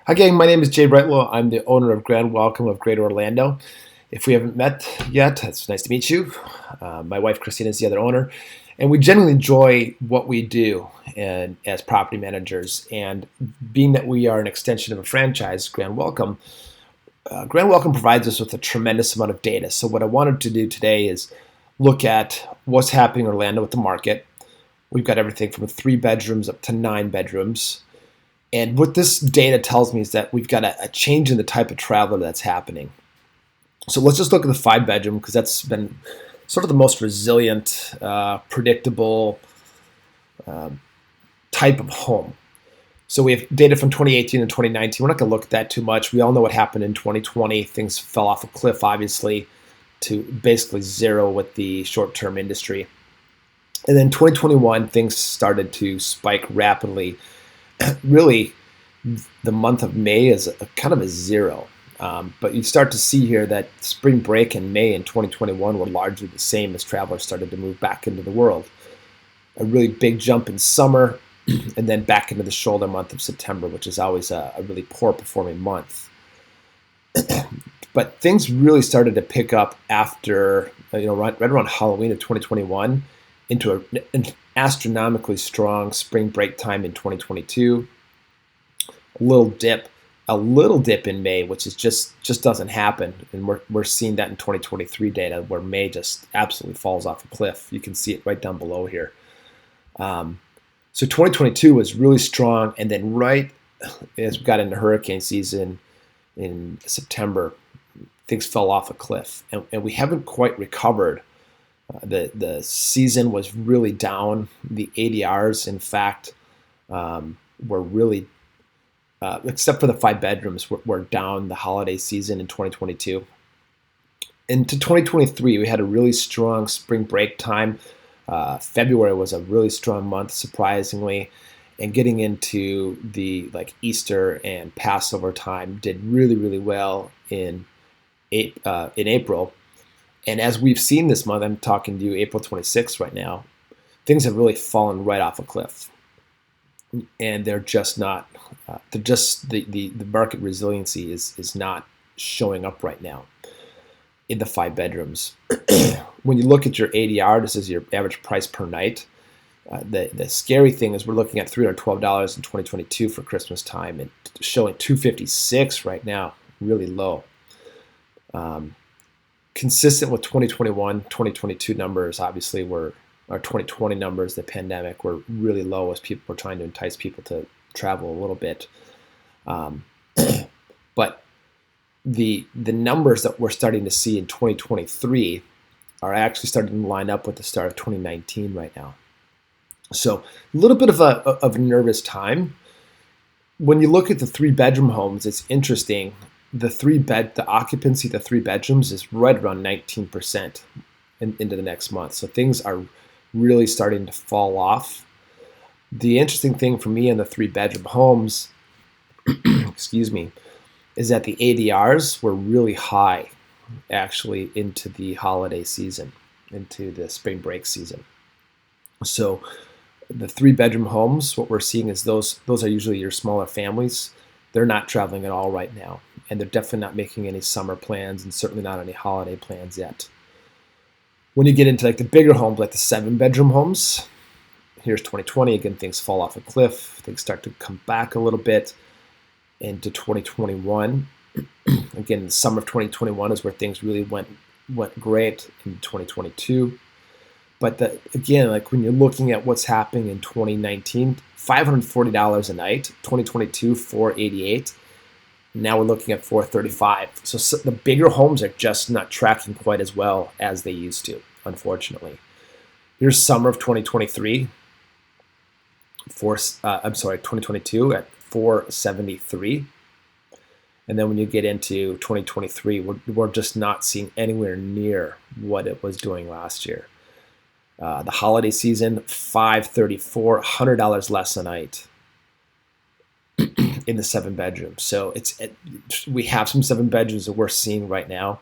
Hi, gang. My name is Jay Brightlow. I'm the owner of Grand Welcome of Greater Orlando. If we haven't met yet, it's nice to meet you. My wife, Christina, is the other owner, and we genuinely enjoy what we do and as property managers. And being that we are an extension of a franchise, Grand Welcome provides us with a tremendous amount of data. So what I wanted to do today is look at what's happening in Orlando with the market. We've got everything from 3 bedrooms up to 9 bedrooms. And what this data tells me is that we've got a change in the type of traveler that's happening. So let's just look at the 5 bedroom because that's been sort of the most resilient, predictable type of home. So we have data from 2018 and 2019. We're not going to look at that too much. We all know what happened in 2020. Things fell off a cliff, obviously, to basically zero with the short-term industry. And then 2021, things started to spike rapidly. Really, the month of May is kind of a zero. But you start to see here that spring break in May in 2021 were largely the same as travelers started to move back into the world. A really big jump in summer, and then back into the shoulder month of September, which is always a really poor performing month. But things really started to pick up after, right around Halloween of 2021 into an astronomically strong spring break time in 2022. A little dip in May, which is just doesn't happen, and we're seeing that in 2023 data where May just absolutely falls off a cliff. You can see it right down below here. So 2022 was really strong, and then right as we got into hurricane season in September, things fell off a cliff, and we haven't quite recovered. The season was really down. The ADRs, in fact, were really, except for the 5 bedrooms, were down the holiday season in 2022. Into 2023, we had a really strong spring break time. February was a really strong month, surprisingly, and getting into the Easter and Passover time did really, really well in April. And as we've seen this month, I'm talking to you April 26th right now, things have really fallen right off a cliff. And they're just not, the market resiliency is not showing up right now in the 5 bedrooms. When you look at your ADR, this is your average price per night. The scary thing is we're looking at $312 in 2022 for Christmas time and showing $256 right now, really low. Consistent with 2021, 2022 numbers, obviously our 2020 numbers, the pandemic, were really low as people were trying to entice people to travel a little bit. But the numbers that we're starting to see in 2023 are actually starting to line up with the start of 2019 right now. So a little bit of a nervous time. When you look at the 3 bedroom homes, it's interesting. The occupancy of the 3 bedrooms is right around 19% into the next month. So things are really starting to fall off. The interesting thing for me in the 3 bedroom homes, excuse me, is that the ADRs were really high actually into the holiday season, into the spring break season. So the 3 bedroom homes, what we're seeing is those are usually your smaller families. They're not traveling at all right now, and they're definitely not making any summer plans and certainly not any holiday plans yet. When you get into the bigger homes, like the 7 bedroom homes, here's 2020, again, things fall off a cliff. Things start to come back a little bit into 2021. Again, the summer of 2021 is where things really went great in 2022. But again, when you're looking at what's happening in 2019, $540 a night, 2022, $488. Now we're looking at $435. So the bigger homes are just not tracking quite as well as they used to, unfortunately. Here's summer of 2023, 2022 at $473. And then when you get into 2023, we're just not seeing anywhere near what it was doing last year. The holiday season, $534, $100 less a night in the 7 bedrooms. So we have some 7 bedrooms that we're seeing right now.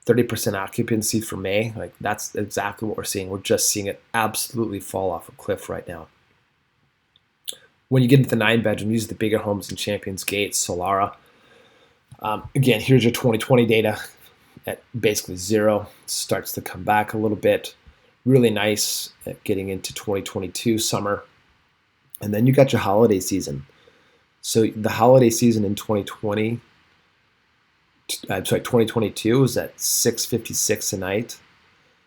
30% occupancy for May. That's exactly what we're seeing. We're just seeing it absolutely fall off a cliff right now. When you get into the 9-bedroom, these are the bigger homes in Champions Gate, Solara. Again, here's your 2020 data at basically 0. It starts to come back a little bit. Really nice at getting into 2022 summer. And then you got your holiday season. So the holiday season in 2022 was at 656 a night.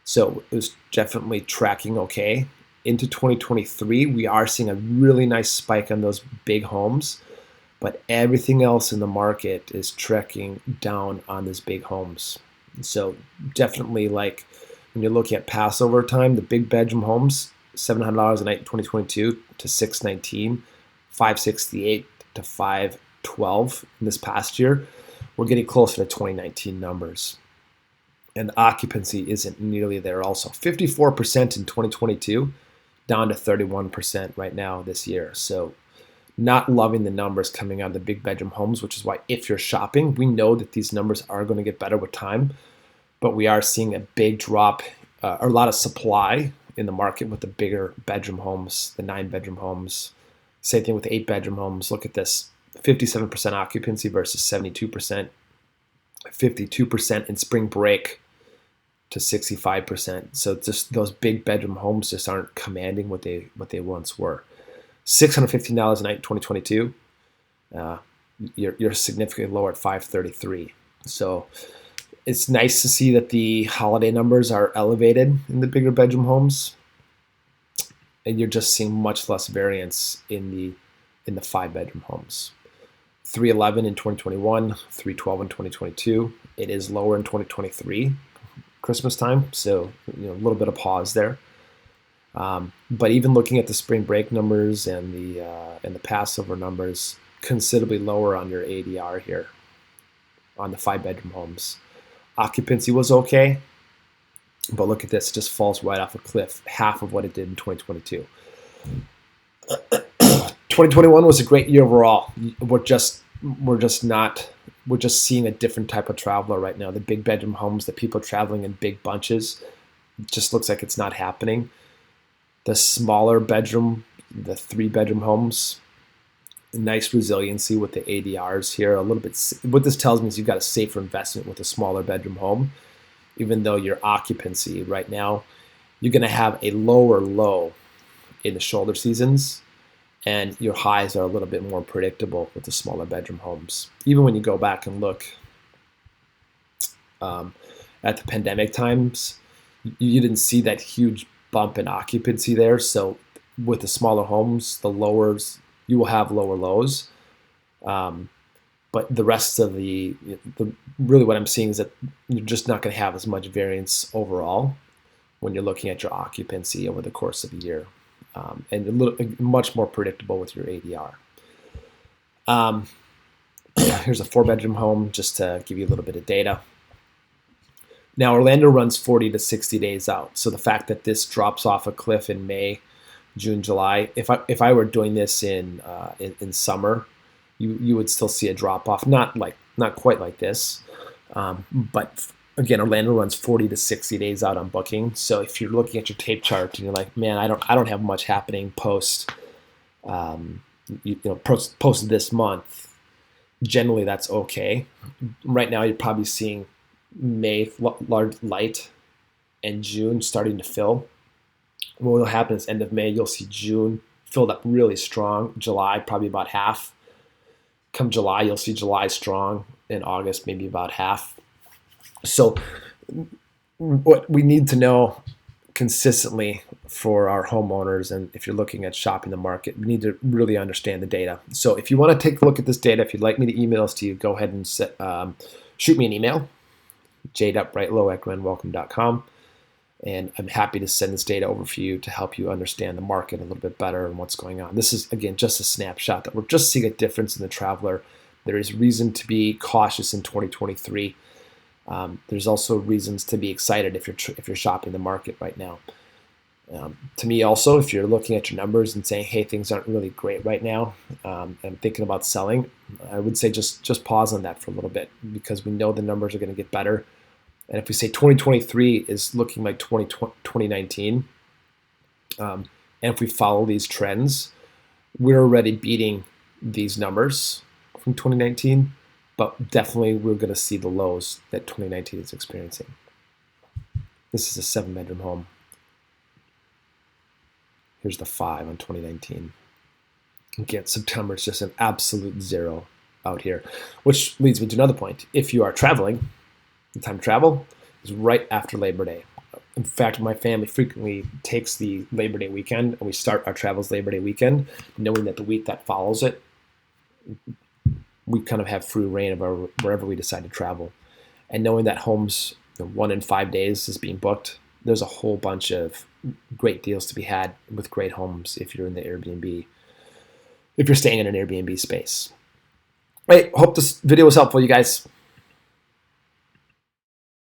So it was definitely tracking okay. Into 2023, we are seeing a really nice spike on those big homes, but everything else in the market is trekking down on these big homes. So definitely, like when you're looking at Passover time, the big bedroom homes, $700 a night in 2022 to $619, $568 to $512 in this past year. We're getting closer to 2019 numbers. And the occupancy isn't nearly there also. 54% in 2022, down to 31% right now this year. So not loving the numbers coming out of the big bedroom homes, which is why if you're shopping, we know that these numbers are going to get better with time, but we are seeing a big drop, or a lot of supply in the market with the bigger bedroom homes, the 9-bedroom homes. Same thing with the 8-bedroom homes. Look at this, 57% occupancy versus 72%, 52% in spring break to 65%. So just those big bedroom homes just aren't commanding what they once were. $615 a night in 2022. You're significantly lower at 533. So it's nice to see that the holiday numbers are elevated in the bigger bedroom homes, and you're just seeing much less variance in the 5-bedroom homes. 311 in 2021, 312 in 2022. It is lower in 2023, Christmas time. So a little bit of pause there. But even looking at the spring break numbers and the Passover numbers, considerably lower on your ADR here on the 5-bedroom homes. Occupancy was okay, but look at this, it just falls right off a cliff, half of what it did in 2022. 2021 was a great year overall. We're just seeing a different type of traveler right now. The big bedroom homes, that people are traveling in big bunches, it just looks like it's not happening. The smaller bedroom, the 3-bedroom homes, nice resiliency with the ADRs here. A little bit. What this tells me is you've got a safer investment with a smaller bedroom home, even though your occupancy right now, you're going to have a lower low in the shoulder seasons, and your highs are a little bit more predictable with the smaller bedroom homes. Even when you go back and look at the pandemic times, you didn't see that huge bump in occupancy there. So with the smaller homes, the lowers, you will have lower lows. But the rest of the really what I'm seeing is that you're just not going to have as much variance overall when you're looking at your occupancy over the course of a year, and much more predictable with your ADR. Here's a 4-bedroom home just to give you a little bit of data. Now, Orlando runs 40 to 60 days out. So the fact that this drops off a cliff in May, June, July, if I were doing this in summer, you would still see a drop off. Not quite like this, but again, Orlando runs 40 to 60 days out on booking. So if you're looking at your tape chart and you're like, man, I don't have much happening post this month, generally that's okay. Right now, you're probably seeing May light and June starting to fill. What will happen is end of May, you'll see June filled up really strong. July, probably about half. Come July, you'll see July strong. In August, maybe about half. So what we need to know consistently for our homeowners, and if you're looking at shopping the market, we need to really understand the data. So if you want to take a look at this data, if you'd like me to email this to you, go ahead and shoot me an email, j.brightlow@grenwelcome.com. And I'm happy to send this data over for you to help you understand the market a little bit better and what's going on. This is, again, just a snapshot that we're just seeing a difference in the traveler. There is reason to be cautious in 2023. There's also reasons to be excited if you're shopping the market right now. To me also, if you're looking at your numbers and saying, hey, things aren't really great right now, and I'm thinking about selling, I would say just pause on that for a little bit, because we know the numbers are going to get better. And if we say 2023 is looking like 2019, and if we follow these trends, we're already beating these numbers from 2019, but definitely we're going to see the lows that 2019 is experiencing. This is a 7-bedroom home. Here's the 5 on 2019. Again, September is just an absolute zero out here, which leads me to another point. If you are traveling, the time to travel is right after Labor Day. In fact, my family frequently takes the Labor Day weekend, and we start our travels Labor Day weekend, knowing that the week that follows it, we kind of have free reign of wherever we decide to travel. And knowing that homes, 1 in 5 days is being booked, there's a whole bunch of great deals to be had with great homes if you're in the Airbnb, if you're staying in an Airbnb space. I hope this video was helpful, you guys.